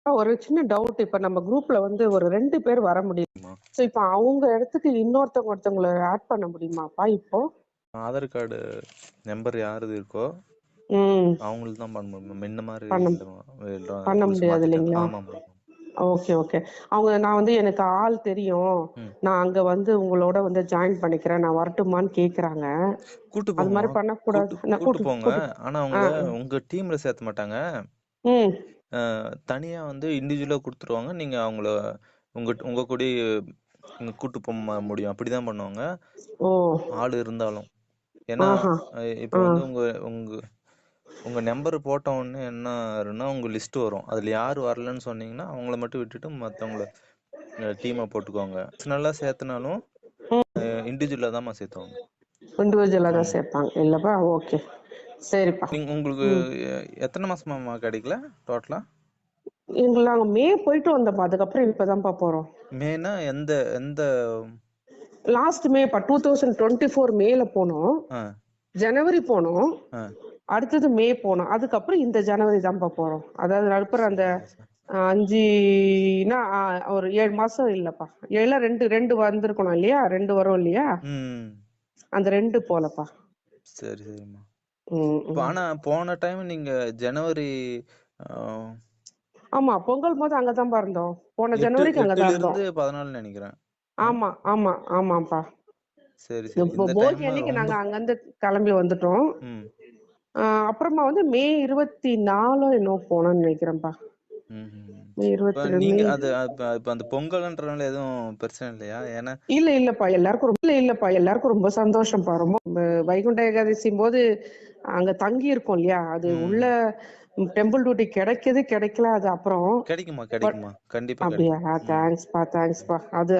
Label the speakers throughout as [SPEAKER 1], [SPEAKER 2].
[SPEAKER 1] ஒரு சின்ன டவுட். இப்ப நம்ம குரூப்ல வந்து ஒரு 2 பேர் வர முடியும். சோ இப்ப அவங்க இடத்துக்கு ஒருத்தவங்கள ஆட் பண்ண முடியுமாப்பா இப்போ?
[SPEAKER 2] ஆதார் கார்டு நம்பர் யாருது இருக்கோ
[SPEAKER 1] ம்.
[SPEAKER 2] அவங்களுக்கு தான் பண்ண முடியும். முன்ன மாதிரி
[SPEAKER 1] பண்ண
[SPEAKER 2] ரூல்ஸ்
[SPEAKER 1] முடியாது
[SPEAKER 2] மாத்திட்டாங்க.
[SPEAKER 1] இல்லைங்களா?
[SPEAKER 2] ஆமாம்.
[SPEAKER 1] ஓகே. நான் வந்து எனக்கு ஆள் தெரியும். நான் அங்க வந்து உங்களோட வந்து ஜாயின் பண்ணிக்கிறேன். நான் வரட்டுமான்னு கேக்குறாங்க.
[SPEAKER 2] கூட்டு
[SPEAKER 1] அது
[SPEAKER 2] போங்க.
[SPEAKER 1] மாதிரி பண்ணக்கூடாது.
[SPEAKER 2] கூட்டு போங்க. ஆனா அவங்க உங்க டீம்ல சேர்த்த மாட்டாங்க. தனியா வந்து இண்டிவிஜுவலா கொடுத்துருவாங்க. நீங்க அவங்கள உங்க கூட கூட்டு போக முடியும். அப்படிதான் பண்ணுவாங்க ஆள் இருந்தாலும். ஏன்னா இப்ப வந்து உங்க நம்பர் போட்ட உடனே என்ன ஆகுதுன்னா உங்க லிஸ்ட் வரும். அதுல யாரு வரலன்னு சொன்னீங்கன்னா அவங்கள மட்டும் விட்டுட்டு மத்தவங்கள டீமா போட்டுக்குவாங்க. நல்லா சேர்த்தனாலும் இண்டிவிஜுவலா தான் சேர்த்துவாங்க.
[SPEAKER 1] இண்டிவிஜுவலா தான் சேர்ப்பாங்க இல்லப்பா? ஓகே, சரிப்பா.
[SPEAKER 2] உங்களுக்கு எத்தனை மாசமா கிடைக்கல டோட்டலா?
[SPEAKER 1] நாங்க மே போயிட்டு வந்தோம்ப்பா. அதுக்கப்புறம் இப்பதான்ப்பா போறோம்.
[SPEAKER 2] மேனா எந்த
[SPEAKER 1] லாஸ்ட் மேப்பா 2024 மேல போனோம். ஜனவரி போனோம். அடுத்தது மே போனோம். அதுக்கப்புறம் இந்த ஜனவரி தான்ப்பா போறோம். அதாவது நடுப்புற அந்த 5னா ஒரு 7 மாசம் இல்லப்பா. 7 2 வந்திருக்கணும் இல்லையா? 2 வரும் இல்லையா? அந்த 2 போலப்பா.
[SPEAKER 2] சரிம்மா. ஆனா போன டைம் நீங்க ஜனவரி
[SPEAKER 1] ஆமா பொங்கல் போது அங்கதான் இருந்தோம். போன ஜனவரிக்கு அங்கதான் இருந்தோம்.
[SPEAKER 2] 14 நினைக்கிறேன்.
[SPEAKER 1] ஆமாப்பா.
[SPEAKER 2] சரி.
[SPEAKER 1] போகி அன்னைக்கு நாங்க அங்க இருந்து கிளம்பி வந்துட்டோம். அப்புறமா வந்து மே 24 என்னோ போனோம்னு நினைக்கிறேன்ப்பா.
[SPEAKER 2] நீங்க அந்த பொங்கல்ன்றனால எதுவும் பிரச்சனை இல்லையா? ஏன்னா
[SPEAKER 1] இல்லப்பா எல்லாருக்கும் ரொம்ப சந்தோஷம்ப்பா. ரொம்ப வைகுண்ட ஏகாதசி போது அங்க தங்கி இருக்கோம் இல்லையா? அது உள்ள டெம்பிள் டியூட்டி கிடைக்கல. அது அப்புறம்
[SPEAKER 2] கிடைக்குமா கண்டிப்பா.
[SPEAKER 1] அப்படியா? தேங்க்ஸ்பா. அது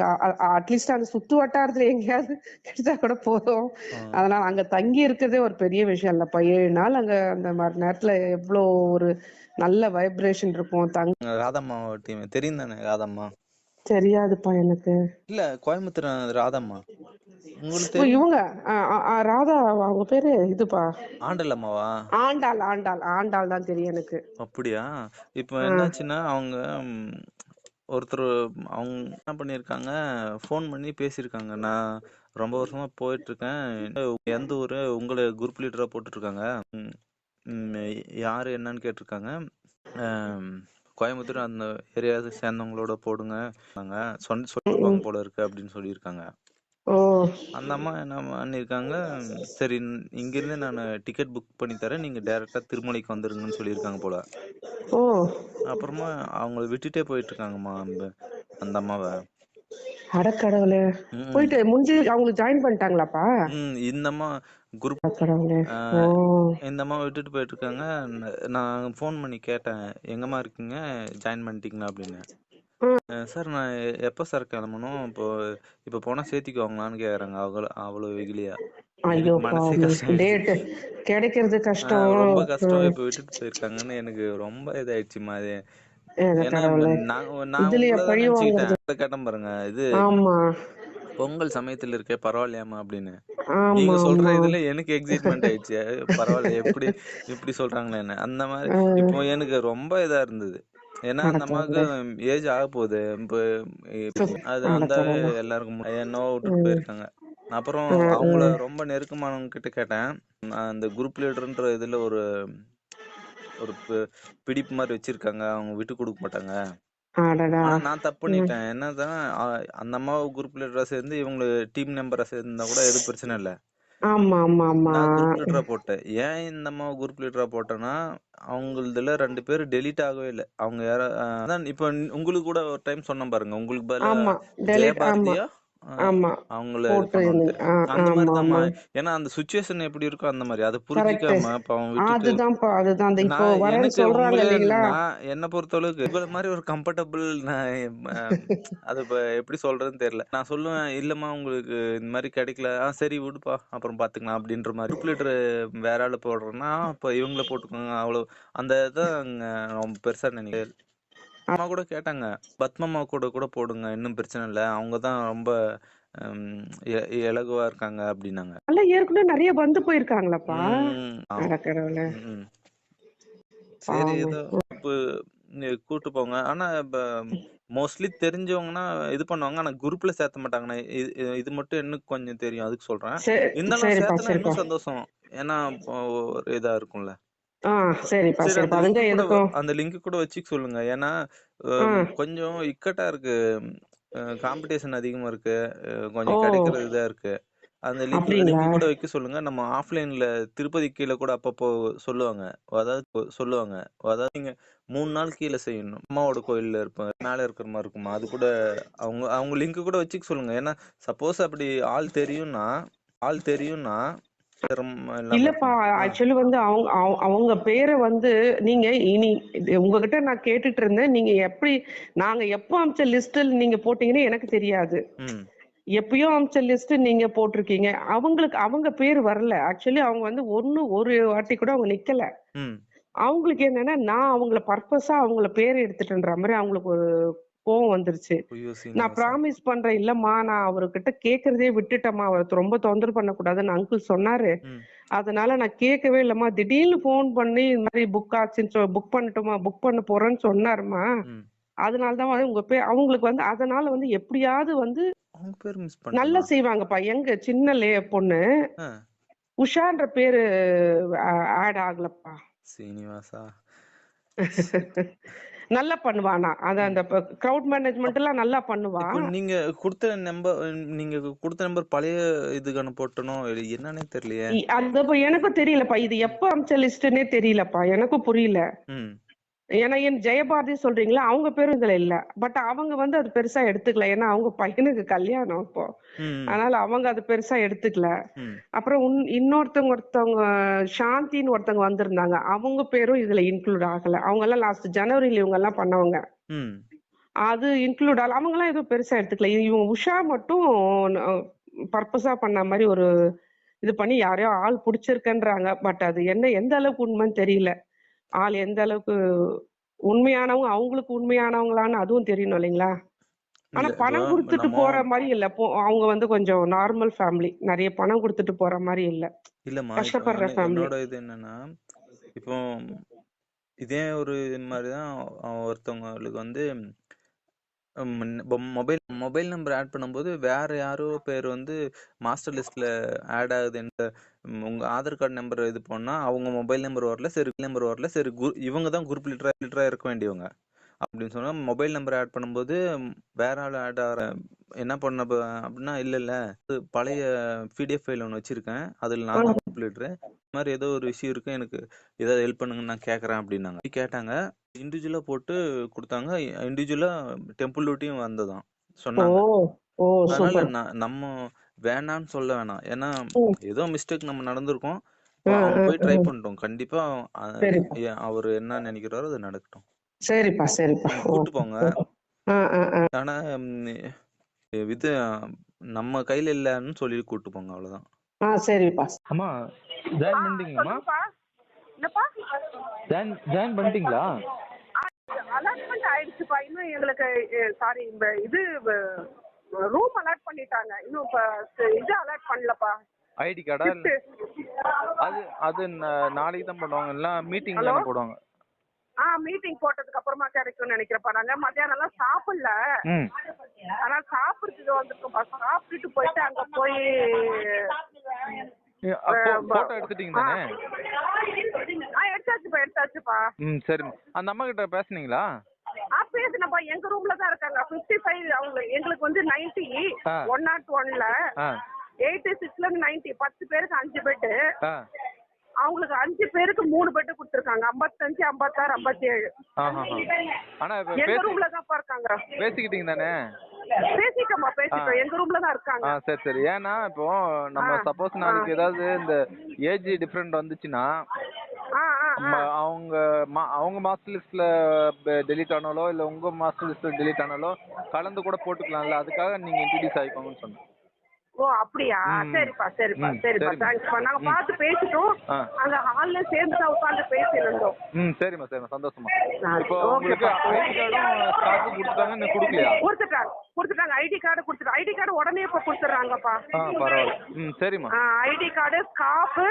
[SPEAKER 1] அட்லீஸ்ட் அந்த சுத்து வட்டாரத்துல எங்கேயாவது கிடைச்சா கூட போதும். அதனால அங்க தங்கி இருக்கிறதே ஒரு பெரிய விஷயம் இல்லப்பா. 7 நாள் அங்க அந்த மாதிரி நேரத்துல எவ்வளவு ஒரு நல்ல வைப்ரேஷன் இருக்கும்.
[SPEAKER 2] ராதம்மா டீம் தெரியும் தானே? ராதம்மா
[SPEAKER 1] தெரியாதுப்பா எனக்கு.
[SPEAKER 2] இல்ல கோயம்புத்தூர் ராதம்மா உங்களுக்கு
[SPEAKER 1] இவங்க ராதா அவங்க பேரு இதுப்பா.
[SPEAKER 2] ஆண்டல் அம்மாவா?
[SPEAKER 1] ஆண்டாள் தான் தெரியும் எனக்கு.
[SPEAKER 2] அப்படியா? இப்போ என்னாச்சுன்னா அவங்க ஒருத்தர் அவங்க என்ன பண்ணிருக்காங்க, ஃபோன் பண்ணி பேசியிருக்காங்க. நான் ரொம்ப வருஷமா போயிட்டு இருக்கேன். எந்த ஊரு உங்களை குரூப் லீடரா போட்டுருக்காங்க. யாரு என்னன்னு கேட்டிருக்காங்க. கோயம்புத்தூர் அந்த ஏரியாவை சேர்ந்தவங்களோட போடுங்க சொல்லிருப்பாங்க போல இருக்கு அப்படின்னு சொல்லியிருக்காங்க. அந்த அம்மா என்ன பண்ணிருக்காங்க, சரி இங்க இருந்து நான் டிக்கெட் புக் பண்ணி தரேன், நீங்க டைரக்டா திருமலைக்கு வந்துருங்கன்னு சொல்லியிருக்காங்க போல. அப்புறமா அவங்கள விட்டுட்டே போயிட்டு இருக்காங்கம்மா அந்த அம்மாவை.
[SPEAKER 1] அடக்கடவுளே. போயிட்டு முடிஞ்சு அவங்களுக்கு ஜாயின் பண்ணிட்டாங்களாப்பா?
[SPEAKER 2] இந்த அம்மா குரூப் இந்த அம்மா விட்டுட்டு போயிட்டு இருக்காங்க. நான் ஃபோன் பண்ணி கேட்டேன், எங்கம்மா இருக்கீங்க, ஜாயின் பண்ணிட்டீங்களா அப்படின்னு. சார் நான் எப்போ சார் கிளம்பணும், இப்போ போனால் சேர்த்திக்குவாங்களான்னு கேட்குறாங்க. அவ்வளோ வெகுலியா. மனசே கஷ்டம்,
[SPEAKER 1] கிடைக்கிறது கஷ்டம்,
[SPEAKER 2] ரொம்ப கஷ்டம். இப்போ விட்டுட்டு போயிருக்காங்கன்னு எனக்கு ரொம்ப இதாயிடுச்சுமா. அது ஏன்னா நான் உங்களை நினைச்சுக்கிட்டேன். கேட்டேன் பாருங்க, இது பொங்கல் சமயத்துல இருக்கே பரவாயில்லையாமா அப்படின்னு. நீங்க சொல்ற இதுல எனக்கு எக்ஸைட்மெண்ட் ஆயிடுச்சு. பரவாயில்ல, எப்படி சொல்றாங்களே என்ன அந்த மாதிரி. இப்போ எனக்கு ரொம்ப இதா இருந்தது. ஏன்னா அந்த அம்மாவுக்கு ஏஜ் ஆக போகுது. அது வந்தாவே எல்லாருக்கும் என்னவோ விட்டுட்டு போயிருக்காங்க. அப்புறம் அவங்கள ரொம்ப நெருக்கமானவங்க கிட்ட கேட்டேன். அந்த குரூப் லீடர்ன்ற இதுல ஒரு பிடிப்பு மாதிரி வச்சிருக்காங்க, அவங்க விட்டு கொடுக்க மாட்டாங்க. ஆனா நான் தப்பு பண்ணிட்டேன். என்னதான் அந்த அம்மாவை குரூப் லீடரா சேர்ந்து இவங்க டீம் மெம்பரா சேர்ந்தா கூட எதுவும் பிரச்சனை இல்ல. நான் குரூப் லீடரா போட்டேன். ஏன் இந்த அம்மாவை குரூப் லீடரா போட்டேன்னா, அவங்களதுல 2 பேர் டெலீட் ஆகவே இல்லை. அவங்க யாரும் இப்ப உங்களுக்கு கூட ஒரு டைம் சொன்ன பாருங்க, உங்களுக்கு பதிலா ஜெயபாரதியா அவங்கள இது பண்ணுவாங்க. அந்த மாதிரி தான். ஏன்னா அந்த சுச்சுவேஷன் எப்படி இருக்கோ அந்த மாதிரி அதை புரிஞ்சுக்காம பாவம் விட்டுட்டு எனக்கு உண்மையிலே என்ன பொறுத்தளவுக்கு இவ்வளவு மாதிரி ஒரு கம்ஃபர்டபுள் அது எப்படி சொல்றதுன்னு தெரியல. நான் சொல்லுவேன், இல்லம்மா உங்களுக்கு இந்த மாதிரி கிடைக்கல, சரி விடுப்பா அப்புறம் பாத்துக்கலாம் அப்படின்ற மாதிரி. குரூப் லீடர் வேற ஆளு போடுறேன்னா இப்போ இவங்கள போட்டுக்கோங்க, அவ்வளவு அந்த இதான் ரொம்ப பெருசா நினைக்கிறேன். அம்மா கூட கேட்டாங்க, பத்மம்மா கூட போடுங்க, இன்னும் பிரச்சனை இல்லை, அவங்கதான் ரொம்ப இலகுவா இருக்காங்க அப்படின்னாங்க.
[SPEAKER 1] ஏற்கனவே நிறைய வந்து போயிருக்காங்களாப்பா?
[SPEAKER 2] சரி ஏதோ கூட்டு போங்க. ஆனா மோஸ்ட்லி தெரிஞ்சவங்கன்னா இது பண்ணுவாங்க. ஆனா குரூப்ல சேர்த்த மாட்டாங்கண்ணா. இது மட்டும் இன்னும் கொஞ்சம் தெரியும், அதுக்கு சொல்றேன். இருந்தாலும்
[SPEAKER 1] சரிப்பா
[SPEAKER 2] சேர்த்தனா
[SPEAKER 1] சரிப்பா
[SPEAKER 2] இன்னும் சந்தோஷம். ஏன்னா ஒரு இதா இருக்கும்ல.
[SPEAKER 1] சரிப்பா
[SPEAKER 2] சரி,
[SPEAKER 1] சரிப்பா அதுங்க எதுக்கும்
[SPEAKER 2] அந்த லிங்க் கூட வச்சுக்க சொல்லுங்க. ஏன்னா கொஞ்சம் இக்கட்டா இருக்கு. காம்படிஷன் அதிகமா இருக்கு. கொஞ்சம் கிடைக்கிறது இதா இருக்கு. அந்த லிங்க் கூட வைக்க சொல்லுங்க. நம்ம ஆஃப்லைன்ல திருப்பதி கீழே கூட அப்பப்போ சொல்லுவாங்க. அதாவது நீங்க 3 நாள் கீழே செய்யணும். அம்மாவோட கோயில்ல இருப்பேன் மேல இருக்கிற மாதிரி இருக்குமா, அது கூட அவங்க லிங்க் கூட வச்சுக்க சொல்லுங்க. ஏன்னா சப்போஸ் அப்படி ஆள் தெரியும்னா
[SPEAKER 1] இல்லப்பா ஆக்சுவலி வந்து அவங்க பேரை வந்து நீங்க இனி உங்ககிட்ட நான் கேட்டுட்டு இருந்தேன். நீங்க நாங்க எப்போ அமிச்ச லிஸ்ட் நீங்க போட்டீங்கன்னு எனக்கு தெரியாது. எப்பயோ அமிச்ச லிஸ்ட் நீங்க போட்டிருக்கீங்க. அவங்க பேர் வரல. ஆக்சுவலி அவங்க வந்து ஒரு வாட்டி கூட அவங்க நிக்கல. அவங்களுக்கு என்னன்னா நான் அவங்கள பர்பஸா அவங்கள பேர் எடுத்துட்டேன்ற மாதிரி அவங்களுக்கு ஒரு கோவம் வந்துருச்சு. நான் ப்ராமிஸ் பண்றேன், இல்லம்மா நான் அவர்கிட்ட கேக்குறதே விட்டுட்டேம்மா, அவருக்கு ரொம்ப தொந்தரவு பண்ணக்கூடாதுன்னு அங்கிள் சொன்னாரு. அதனால நான் கேட்கவே இல்லம்மா. திடீர்னு போன் பண்ணி இந்த மாதிரி புக் ஆச்சுன்னு புக் பண்ணட்டுமா, புக் பண்ண போறேன்னு சொன்னாருமா. அதனாலதான் உங்க பேர் அவங்களுக்கு வந்து அதனால வந்து எப்படியாவது வந்து நல்லா செய்வாங்கப்பா. எங்க சின்ன பொண்ணு உஷான்ற பேரு ஆட் ஆகலப்பா.
[SPEAKER 2] சீனிவாசா
[SPEAKER 1] நல்லா பண்ணுவானா, அந்த கிரவுட் மேனேஜ்மெண்ட் எல்லாம் நல்லா பண்ணுவா.
[SPEAKER 2] நீங்க கொடுத்த நம்பர் பழைய இதுக்கான போட்டனோ என்னன்னே தெரியலையே.
[SPEAKER 1] அது எனக்கும் தெரியலப்பா. இது எப்ப அமிச்ச லிஸ்ட்னே தெரியலப்பா, எனக்கும் புரியல. ஏன்னா என் ஜெயபாரதி சொல்றீங்களா, அவங்க பேரும் இதுல இல்ல. பட் அவங்க வந்து அது பெருசா எடுத்துக்கல. ஏன்னா அவங்க பையனுக்கு கல்யாணம் இப்போ, அதனால அவங்க அது பெருசா எடுத்துக்கல. அப்புறம் ஒருத்தவங்க சாந்தின்னு ஒருத்தவங்க வந்திருந்தாங்க. அவங்க பேரும் இதுல இன்க்ளூட் ஆகல. அவங்க எல்லாம் லாஸ்ட் ஜனவரியில இவங்க எல்லாம் பண்ணவங்க. அது இன்க்ளூட் ஆகல. அவங்க எல்லாம் எதுவும் பெருசா எடுத்துக்கல. இவங்க உஷா மட்டும் பர்பஸா பண்ண மாதிரி ஒரு இது பண்ணி யாரையோ ஆள் புடிச்சிருக்கன்றாங்க. பட் அது எந்த அளவுக்கு உண்மைன்னு தெரியல. ஆள் எந்த அளவுக்கு உண்மையானவங்க, அவங்களுக்கு உண்மையானவங்களான்னு அதுவும் தெரியணும் இல்லைங்களா. ஆனா பணம் கொடுத்துட்டு போற மாதிரி இல்ல. அவங்க வந்து கொஞ்சம் நார்மல் ஃபேமிலி, நிறைய பணம் கொடுத்துட்டு போற மாதிரி இல்ல.
[SPEAKER 2] இல்லம்மா,
[SPEAKER 1] கஷ்டப்படுற ஃபேமிலி.
[SPEAKER 2] என்னோட இது என்னன்னா, இப்போ இதே ஒரு மாதிரிதான் ஒருத்தவங்களுக்கு வந்து மொபைல் நம்பர் ஆட் பண்ணும்போது வேற யாரோ பேர் வந்து மாஸ்டர் லிஸ்ட்ல ஆட் ஆகுது. உங்க ஆதார் கார்டு நம்பர் இது பண்ணா அவங்க மொபைல் நம்பர் வரல. சரி இவங்க தான் குரூப் லீடரா இருக்க வேண்டியவங்க அப்படின்னு சொன்னா மொபைல் நம்பர் ஆட் பண்ணும்போது வேற ஆள் ஆட் ஆகிற என்ன பண்ண அப்படின்னா, இல்ல பழைய பிடிஎஃப் ஃபைல் ஒன்று வச்சிருக்கேன், அதுல நான் தான் குரூப் லீடரு, இந்த மாதிரி ஏதோ ஒரு விஷயம் இருக்கு, எனக்கு ஏதாவது ஹெல்ப் பண்ணுங்கன்னு நான் கேட்கறேன் அப்படின்னாங்க. கேட்டாங்க, இண்டிவிஜுவலா போட்டு கொடுத்தாங்க. இண்டிவிஜுவலா டெம்பிள் டியூட்டியும் வந்ததான் சொன்னாங்க. அதனால நம்ம வேணான்னு சொல்ல வேணாம். ஏன்னா ஏதோ மிஸ்டேக் நம்ம நடந்திருக்கோம், அவங்க போய் ட்ரை பண்ணிட்டோம். கண்டிப்பா அவரு என்ன நினைக்கிறாரோ அது நடக்கட்டும்.
[SPEAKER 1] சரிப்பா சரிப்பா,
[SPEAKER 2] கூட்டு போங்க. ஆனா இது நம்ம கையில இல்லன்னு சொல்லி கூட்டு போங்க, அவ்வளவுதான்.
[SPEAKER 1] சரிப்பா.
[SPEAKER 3] அம்மா ஜாயின் பண்ணிட்டீங்களா? ஜாயின் பண்ணிட்டீங்களா?
[SPEAKER 1] அலாட்மெண்ட் ஆயிடுச்சுப்பா. இன்னும் எங்களுக்கு சாரி இது ரூம் அலாட் பண்ணிட்டாங்க. இன்னும் இது அலாட் பண்ணலப்பா.
[SPEAKER 3] ஐடி கார்டா? அது நாளைக்கு தான் பண்ணுவாங்க, இல்ல மீட்டிங்ல போடுவாங்க.
[SPEAKER 1] மீட்டிங் போட்டதுக்கு அப்புறமா கிடைக்கும்னு நினைக்கிறப்பா. நாங்க மத்தியானம் எல்லாம் சாப்பிடல, ஆனா சாப்பிடுறதுக்கு வந்திருக்கோம்ப்பா. சாப்பிட்டுட்டு போயிட்டு அங்க போய்
[SPEAKER 3] போட்டோ எடுத்துட்டீங்க தானே?
[SPEAKER 1] எடுத்தாச்சுப்பா.
[SPEAKER 3] சரி, அந்த அம்மா கிட்ட பேசுனீங்களா?
[SPEAKER 1] பேசுனப்பா. எங்க ரூம்ல தான் இருக்காங்க. 55 அவங்க, எங்களுக்கு வந்து 90 101ல 86ல 90 10 பேருக்கு 5 பெட். அவங்களுக்கு 5 பேருக்கு 3 பெட் கொடுத்துருக்காங்க. 55 56 57.
[SPEAKER 3] ஆனா
[SPEAKER 1] எங்க ரூம்ல தான் இருக்காங்க.
[SPEAKER 3] பேசிக்கிட்டீங்க தானே?
[SPEAKER 1] பேசிட்டோம். எங்க ரூம்ல தான் இருக்காங்க.
[SPEAKER 3] சரி. ஏன்னா இப்போ நம்ம சப்போஸ் நாளைக்கு ஏதாவது இந்த ஏஜ் டிஃபரெண்ட் வந்துச்சுன்னா அவங்க மாஸ்டர் லிஸ்ட்ல டெலீட் ஆனாலோ இல்ல உங்க மாஸ்டர் லிஸ்ட்ல டெலீட் ஆனாலோ கலந்து கூட போட்டுக்கலாம்ல, அதுக்காக நீங்க இன்ட்ரோடியூஸ் ஆயிக்கோங்கன்னு சொன்னேன்.
[SPEAKER 1] ஓ அப்படியா? சரிப்பா. தேங்க்ஸ்ப்பா. நாங்க பார்த்து பேசிட்டோம். அந்த ஹால்ல சேர்ந்து தான் உட்கார்ந்து பேசினோம்.
[SPEAKER 3] சரிம்மா. சந்தோஷமா. இப்போ உங்களுக்கு ஐடி கார்டும் ஸ்டாஃப் கொடுத்துட்டாங்க, நீ கொடுக்கலையா?
[SPEAKER 1] கொடுத்துட்டாங்க. ஐடி கார்டு கொடுத்துட்டாங்க. ஐடி கார்டு உடனே இப்ப கொடுத்துறாங்கப்பா.
[SPEAKER 3] பரவாயில்ல. சரிம்மா.
[SPEAKER 1] ஐடி கார்டு, ஸ்கார்ஃப்,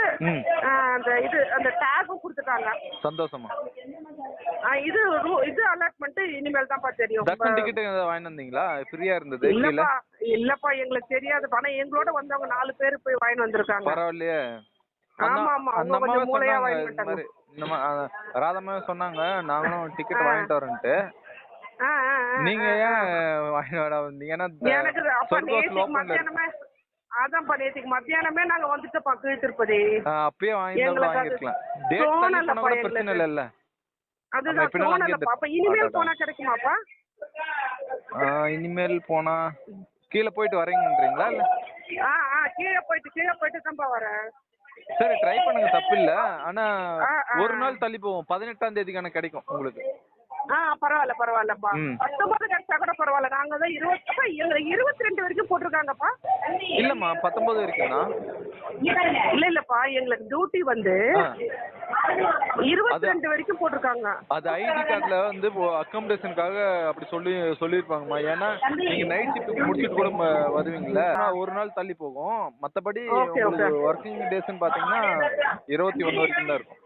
[SPEAKER 1] அந்த டேகும் கொடுத்துட்டாங்க.
[SPEAKER 3] சந்தோஷமா.
[SPEAKER 1] இது அலாட்மெண்ட் இனிமேல் தான்ப்பா தெரியும்.
[SPEAKER 3] தர்ஷன் டிக்கெட் வாங்கி வந்தீங்களா? ஃப்ரீயா இருந்தது கீழ?
[SPEAKER 1] இல்லப்பா எங்களுக்கு தெரியாது. ஆனா எங்களோட வந்தவங்க 4 பேர் போய் வாங்கி வந்திருக்காங்க.
[SPEAKER 3] பரவாயில்லையே.
[SPEAKER 1] ஆமா ஆமா அவங்க கொஞ்சம் மூளையா வாங்கி வந்தாங்க.
[SPEAKER 3] ராதம்மா சொன்னாங்க நாங்களும் டிக்கெட் வாங்கிட்டு வரோம்ட்டு. நீங்க ஏன் வாங்கி வர வந்தீங்க?
[SPEAKER 1] எனக்கு அப்ப நேத்துக்கு மத்தியானமே அதான்ப்பா நேத்துக்கு மத்தியானமே நாங்க வந்துட்டோம்ப்பா கீழ் திருப்பதி.
[SPEAKER 3] அப்பயே வாங்கிருக்கலாம். டேட் தள்ளி போனா கூட பிரச்சனை இல்ல.
[SPEAKER 1] அதுதான் தோணலப்பா. அப்ப இனிமேல் போனா கிடைக்குமாப்பா?
[SPEAKER 3] இனிமேல் போனா கீழ போயிட்டு வரீங்கன்றீங்களா இல்ல?
[SPEAKER 1] கீழ போயிட்டு தான்ப்பா வரேன்.
[SPEAKER 3] சரி ட்ரை பண்ணுங்க, தப்பு இல்ல. ஆனா ஒரு நாள் தள்ளி போவோம். 18ஆம் தேதிக்கான கிடைக்கும் உங்களுக்கு.
[SPEAKER 1] பரவாயில்லப்பா. 19 கிடைச்சா கூட பரவாயில்ல. நாங்க தான் 22 வரைக்கும் போட்டிருக்காங்கப்பா.
[SPEAKER 3] இல்லம்மா 19 வரைக்கும் தான்.
[SPEAKER 1] இல்லப்பா எங்களுக்கு டியூட்டி வந்து 22 வரைக்கும் போட்டிருக்காங்க.
[SPEAKER 3] அது ஐடி கார்டுல வந்து அக்காமடேஷனுக்காக அப்படி சொல்லிருப்பாங்கம்மா. ஏன்னா நீங்க நைட் ஷிஃப்ட் முடிச்சிட்டு கூட வருவீங்கல்ல, ஒரு நாள் தள்ளி போகும். மத்தபடி உங்களுக்கு ஒர்க்கிங் டேஸ்ன்னு பாத்தீங்கன்னா 21 வரைக்கும் தான் இருக்கும்.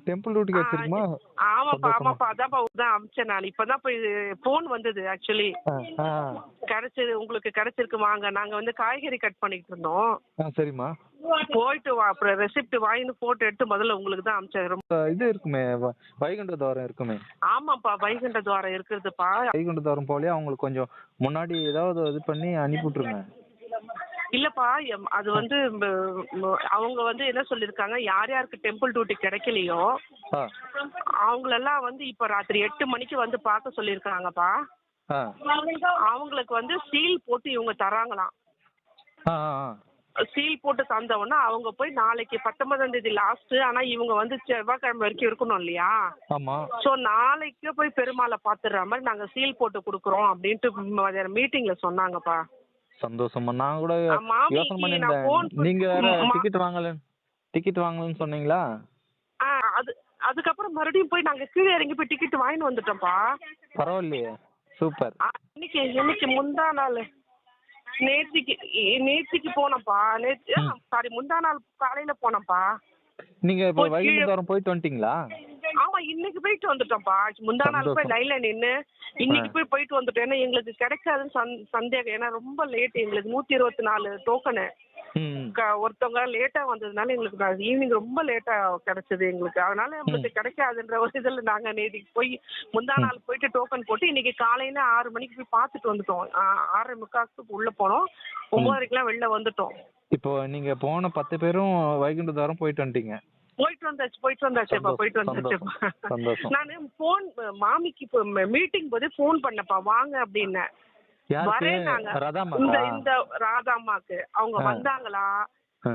[SPEAKER 3] டெம்பிள் டியூட்டி கிடைச்சிருமா?
[SPEAKER 1] ஆமாப்பா அதான்ப்பா அமிச்சேன் நான். இப்பதான் போய் போன் வந்தது. ஆக்சுவலி கிடைச்சது, உங்களுக்கு கிடைச்சிருக்கு வாங்க. நாங்க வந்து காய்கறி கட் பண்ணிட்டு இருந்தோம்.
[SPEAKER 3] சரிம்மா
[SPEAKER 1] போயிட்டு வா. அப்புறம் ரெசிப்ட் வாங்கி போட்டோ எடுத்து முதல்ல உங்களுக்கு தான் அமிச்சேன். ரொம்ப
[SPEAKER 3] இது இருக்குமே, வைகுண்ட துவாரம் இருக்குமே.
[SPEAKER 1] ஆமாப்பா வைகுண்ட துவாரம் இருக்குதுப்பா.
[SPEAKER 3] வைகுண்ட துவாரம் போலயே அவங்களுக்கு கொஞ்சம் முன்னாடி ஏதாவது இது பண்ணி அனுப்பி விட்டுருங்க.
[SPEAKER 1] இல்லப்பா அது வந்து அவங்க வந்து என்ன சொல்லிருக்காங்க, யார் யாருக்கு டெம்பிள் டியூட்டி கிடைக்கலையோ அவங்களெல்லாம் வந்து இப்ப ராத்திரி 8 மணிக்கு வந்து பார்க்க சொல்லிருக்காங்கப்பா. அவங்களுக்கு வந்து சீல் போட்டு இவங்க தராங்களாம். சீல் போட்டு தந்தவொன்னா அவங்க போய் நாளைக்கு 19ஆம் தேதி லாஸ்ட். ஆனா இவங்க வந்து செவ்வாய்க்கிழமை வரைக்கும் இருக்கணும் இல்லையா? சோ நாளைக்கு போய் பெருமாளை பாத்துடுற மாதிரி நாங்க சீல் போட்டு குடுக்குறோம் அப்படின்ட்டு மீட்டிங்ல சொன்னாங்கப்பா.
[SPEAKER 3] சந்தோஷமா. நான் கூட யோசனை பண்ணிருந்தேன். நீங்க டிக்கெட் வாங்கலன்னு சொன்னீங்களா?
[SPEAKER 1] அதுக்கப்புறம் மறுபடியும் போய் நாங்க கீழே இறங்கி போய் டிக்கெட் வாங்கிட்டு வந்துட்டோம்ப்பா.
[SPEAKER 3] பரவாயில்லையே, சூப்பர்.
[SPEAKER 1] இன்னைக்கு முந்தா நாள் நேத்திக்கு போனப்பா. முந்தா நாள் காலையில போனப்பா.
[SPEAKER 3] நீங்க இப்ப வைகுண்டபுரம் போயிட்டு வந்துட்டீங்களா?
[SPEAKER 1] ஆமா இன்னைக்கு போயிட்டு வந்துட்டோம்ப்பா. முந்தா நாள் போய் லைன்ல நின்னு இன்னைக்கு போயிட்டு வந்துட்டோம். ஏன்னா எங்களுக்கு கிடைக்காதுன்னு சந்தேகம். ஏன்னா ரொம்ப லேட். எங்களுக்கு 124 டோக்கனு. ஒருத்தவங்க லேட்டா வந்ததுனால எங்களுக்கு ஈவினிங் ரொம்ப லேட்டா கிடைச்சது எங்களுக்கு. அதனால எங்களுக்கு கிடைக்காதுன்ற ஒரு இதுல நாங்க நேற்றுக்கு போய் முந்தா நாள் போயிட்டு டோக்கன் போட்டு இன்னைக்கு காலையில 6 மணிக்கு போய் பார்த்துட்டு வந்துட்டோம். 6:45 உள்ள போனோம். 9:30 வெளில வந்துட்டோம்.
[SPEAKER 3] இப்போ நீங்க போன 10 பேரும் வைகுண்ட துவாரம் போயிட்டு வந்துட்டீங்க?
[SPEAKER 1] போயிட்டு வந்தாச்சுப்பா. நானு போன் மாமிக்கு மீட்டிங் போது போன் பண்ணப்பா வாங்க அப்படின்னு. இந்த ராதாம்மாக்கு அவங்க வந்தாங்களா,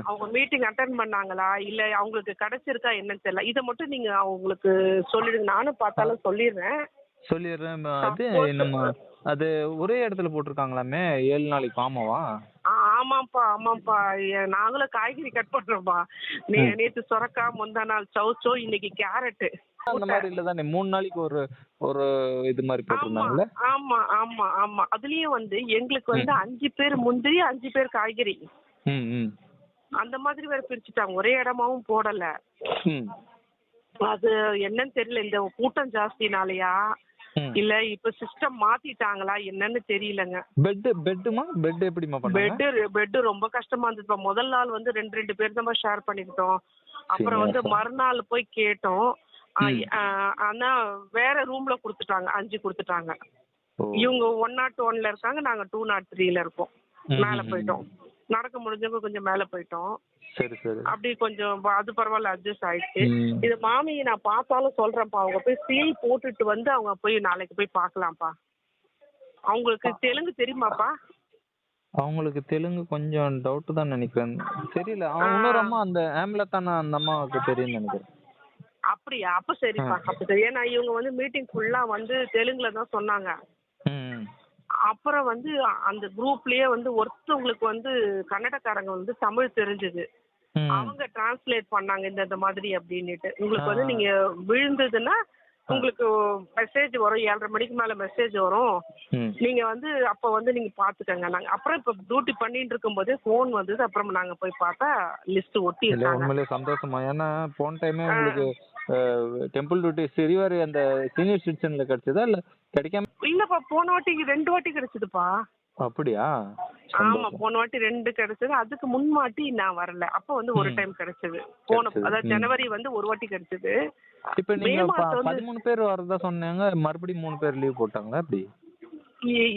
[SPEAKER 1] அவங்க மீட்டிங் அட்டென்ட் பண்ணாங்களா, இல்ல அவங்களுக்கு கிடைச்சிருக்கா என்னன்னு தெரியல. இத மட்டும் நீங்க அவங்களுக்கு சொல்லிடுங்க. நானும் பார்த்தாலும் சொல்லிடுறேன்.
[SPEAKER 3] அது ஒரே இடத்துல போட்டிருக்காங்களாமே 7 நாளைக்கு. ஆமாவா?
[SPEAKER 1] ஆமாப்பா நாங்களும் காய்கறி கட் பண்றோம்ப்பா. நேத்து சொரக்கா, முந்தா நாள் சௌச்சோ, இன்னைக்கு கேரட்.
[SPEAKER 3] அந்த மாதிரி இல்ல தானே 3 நாளைக்கு ஒரு இது மாதிரி போட்டுருந்தாங்கல்ல?
[SPEAKER 1] ஆமா அதுலயும் வந்து எங்களுக்கு வந்து 5 பேர் முந்திரி 5 பேர் காய்கறி அந்த மாதிரி வேற பிரிச்சுட்டாங்க. ஒரே இடமாவும் போடல. அது என்னன்னு தெரியல. இந்த கூட்டம் ஜாஸ்தினாலயா இல்ல இப்ப சிஸ்டம் மாத்திட்டாங்களா என்னன்னு தெரியலங்க.
[SPEAKER 3] பெட் எப்படிமா பண்ணாங்க?
[SPEAKER 1] பெட் ரொம்ப கஷ்டமா இருந்துச்சு. முதல் நாள் வந்து 2 பேர் தான் ஷேர் பண்ணிக்கிட்டோம். அப்புறம் வந்து மறுநாள் போய் கேட்டோம். ஆனா வேற ரூம்ல குடுத்துட்டாங்க. 5 குடுத்துட்டாங்க. இவங்க 101ல இருக்காங்க, நாங்க 203ல இருக்கோம். மேல போயிட்டோம். நடக்க முடிஞ்சவங்க கொஞ்சம் மேல போயிட்டோம். அப்படி கொஞ்சம் அது பரவாயில்ல, அட்ஜஸ்ட் ஆயிடுச்சு. இது மாமியை நான் பார்த்தாலும் சொல்றேன்ப்பா. அவங்க போய் சீல் போட்டுட்டு வந்து அவங்க போய் நாளைக்கு போய் பார்க்கலாம்ப்பா. அவங்களுக்கு தெலுங்கு தெரியுமாப்பா?
[SPEAKER 3] அவங்களுக்கு தெலுங்கு கொஞ்சம் டவுட் தான் நினைக்கிறேன். தெரியல. இன்னொரு அம்மா அந்த ஆம்லத்தான அந்த அம்மாவுக்கு தெரியும் நினைக்கிறேன்.
[SPEAKER 1] அப்படியா? அப்ப சரிப்பா. அப்ப சரி. ஏன்னா இவங்க வந்து மீட்டிங் ஃபுல்லா வந்து தெலுங்குல தான் சொன்னாங்க. அப்புறம் வந்து அந்த குரூப்லயே வந்து ஒருத்தவங்களுக்கு வந்து கன்னடக்காரங்க வந்து தமிழ் தெரிஞ்சது. அவங்க டிரான்ஸ்லேட் பண்ணாங்க இந்த மாதிரி அப்படின்னுட்டு. உங்களுக்கு வந்து நீங்க விழுந்ததுன்னா உங்களுக்கு மெசேஜ் வரும். 7:30 மணிக்கு மேல மெசேஜ் வரும். நீங்க வந்து அப்ப வந்து நீங்க பாத்துக்கங்க. நாங்க அப்புறம் இப்ப டியூட்டி பண்ணிட்டு இருக்கும் போதே போன் வந்தது. அப்புறம் நாங்க போய் பார்த்தா லிஸ்ட் ஒட்டி இருக்காங்க.
[SPEAKER 3] உண்மையிலே சந்தோஷமா. ஏன்னா போன டைமே உங்களுக்கு
[SPEAKER 2] டெம்பிள் டியூட்டி சிறுவர் அந்த சீனியர் சிட்டிசன்ல கிடைச்சதா இல்ல கிடைக்காம?
[SPEAKER 1] இல்லப்பா, போன வாட்டி 2 வாட்டி கிடைச்சதுப்பா.
[SPEAKER 2] அப்படியா?
[SPEAKER 1] ஆமா, போன வாட்டி 2 கிடைச்சது. அதுக்கு முன் வாட்டி நான் வரல. அப்ப வந்து ஒரு டைம் கிடைச்சது. அதாவது ஜனவரி வந்து ஒரு வாட்டி கிடைச்சது.
[SPEAKER 2] இப்ப நீங்க 13 பேர் வரதா சொன்னாங்க, மறுபடியும் 3 பேர் லீவ் போட்டாங்களா அப்படி?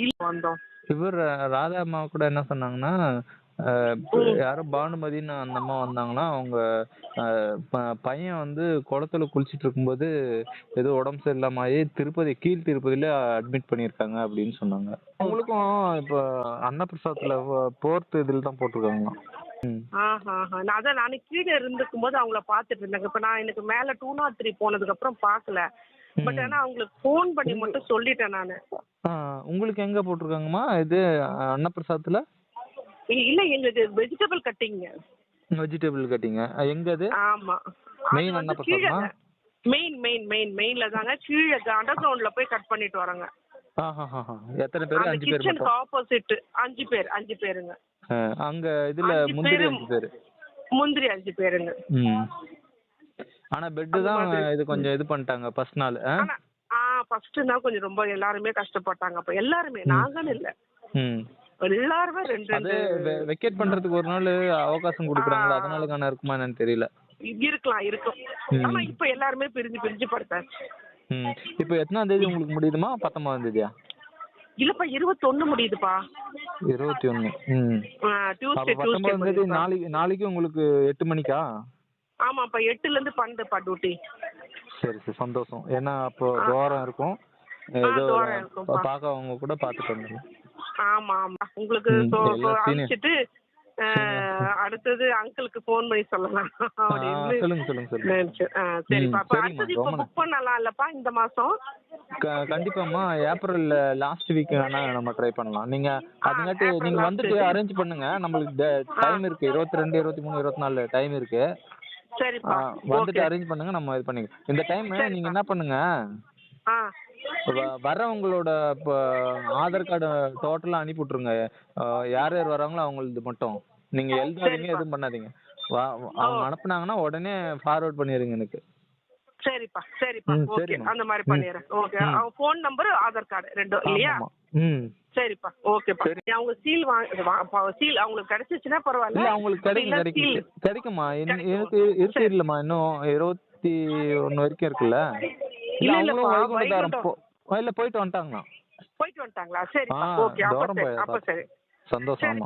[SPEAKER 1] இல்ல வந்தோம்.
[SPEAKER 2] இவர் ராதா அம்மா கூட என்ன சொன்னாங்கன்னா, யாரோ பானுமதின்னு அந்த அம்மா வந்தாங்கன்னா, அவங்க பையன் வந்து குளத்துல குளிச்சிட்டு இருக்கும்போது ஏதோ உடம்பு சரியில்லாம ஆகி கீழ் திருப்பதியில அட்மிட் பண்ணியிருக்காங்க அப்படின்னு சொன்னாங்க. அவங்களுக்கும் இப்போ அன்னப்பிரசாதத்துல 4th இதுல தான் போட்டிருக்காங்க.
[SPEAKER 1] அதான் நானு கீழே இருந்துக்கும் போது அவங்கள பாத்துட்டு இருந்தேங்க. இப்ப நான் எனக்கு மேல 203 போனதுக்கு அப்புறம் பாக்கல. பட் ஆனா அவங்களுக்கு போன் பண்ணி மட்டும் சொல்லிட்டேன் நானு.
[SPEAKER 2] உங்களுக்கு எங்க போட்டிருக்காங்கம்மா இது அன்னப்பிரசாதத்துல?
[SPEAKER 1] இல்ல, எங்களுக்கு வெஜிடபிள் கட்டிங்.
[SPEAKER 2] வெஜிடபிள் கட்டிங் எங்க அது?
[SPEAKER 1] ஆமா,
[SPEAKER 2] மெயின் அன்னப்பிரசாதமா?
[SPEAKER 1] மெயின்ல தாங்க. கீழே அண்டர் கிரவுண்ட்ல போய் கட் பண்ணிட்டு வராங்க.
[SPEAKER 2] எத்தனை பேர்? 5 பேர் மட்டும்.
[SPEAKER 1] ஆப்போசிட் 5 பேருங்க.
[SPEAKER 2] அங்க இதுல முந்திரி 5 பேர்.
[SPEAKER 1] முந்திரி 5 பேருங்க.
[SPEAKER 2] ஆனா பெட் தான் இது கொஞ்சம் இது பண்ணிட்டாங்க ஃபர்ஸ்ட் நாள்.
[SPEAKER 1] ஃபர்ஸ்ட் நாள் கொஞ்சம் ரொம்ப எல்லாருமே கஷ்டப்பட்டாங்க. அப்ப எல்லாருமே, நாங்கன்னு இல்ல, எல்லாருமே 2
[SPEAKER 2] வெக்கேட் பண்றதுக்கு ஒரு நாள் அவகாசம் கொடுக்குறாங்க. அதனால இருக்குமா என்னன்னு தெரியல.
[SPEAKER 1] இருக்கும். ஆனா இப்ப எல்லாருமே பிரிஞ்சு படுத்தாச்சு.
[SPEAKER 2] இப்போ எத்தனாம் தேதி உங்களுக்கு முடியுதுமா? 19ஆம் தேதியா?
[SPEAKER 1] இல்லப்பா, 21 முடியுதுப்பா.
[SPEAKER 2] 21.
[SPEAKER 1] டியூஸ்டே
[SPEAKER 2] 19ஆம் தேதி நாளைக்கு உங்களுக்கு 8 மணிக்கா?
[SPEAKER 1] ஆமாப்பா, 8ல இருந்து 12பா டியூட்டி.
[SPEAKER 2] சரி சந்தோஷம். ஏன்னா அப்போ தூரம் இருக்கும், ஏதோ பாக்க அவங்க கூட பாத்துட்டு வந்துடலாம்.
[SPEAKER 1] ஆமா, உங்களுக்கு அனுப்பிச்சிட்டு அடுத்தது அங்கிளுக்கு போன் பண்ணி சொல்லலாம்.
[SPEAKER 2] சொல்லுங்க.
[SPEAKER 1] சரிப்பா, அடுத்தது இப்ப புக் பண்ணலாம் இல்லப்பா இந்த மாசம்?
[SPEAKER 2] கண்டிப்பாமா, ஏப்ரல் லாஸ்ட் வீக் வேணா நம்ம ட்ரை பண்ணலாம். நீங்க அதுங்காட்டி நீங்க வந்துட்டு அரேஞ்ச் பண்ணுங்க. நம்மளுக்கு டைம் இருக்கு, 22, 23, 24 டைம் இருக்கு.
[SPEAKER 1] சரிப்பா,
[SPEAKER 2] வந்துட்டு அரேஞ்ச் பண்ணுங்க, நம்ம இது பண்ணிக்கலாம். இந்த டைம் நீங்க என்ன பண்ணுங்க, வரவங்களோட ஆதார் கார்டு டோட்டலா அனுப்பி விட்டுருங்க. யார் யார் வராங்களோ அவங்களுக்கு மட்டும். நீங்க எழுதாதீங்க, எதுவும் பண்ணாதீங்க. அவங்க அனுப்புனாங்கன்னா உடனே ஃபார்வர்ட் பண்ணிடுங்க எனக்கு.
[SPEAKER 1] சரிப்பா, ஓகே, அந்த மாதிரி பண்ணிடுறேன். ஓகே, அவங்க போன் நம்பர் ஆதார் கார்டு 2 இல்லையா? சரிப்பா, ஓகேப்பா. அவங்க சீல் அவங்களுக்கு கிடைச்சிச்சுன்னா பரவாயில்ல.
[SPEAKER 2] இல்ல அவங்களுக்கு கிடைக்குமா? எனக்கு இருக்கு இல்லம்மா, இன்னும் 21 வரைக்கும் இருக்குல்ல. இல்ல அவங்களும் வைகுண்டதாரம் இல்ல போயிட்டு வந்துட்டாங்களா?
[SPEAKER 1] சரிப்பா, ஓகே, அப்ப சரி.
[SPEAKER 2] சந்தோஷம்.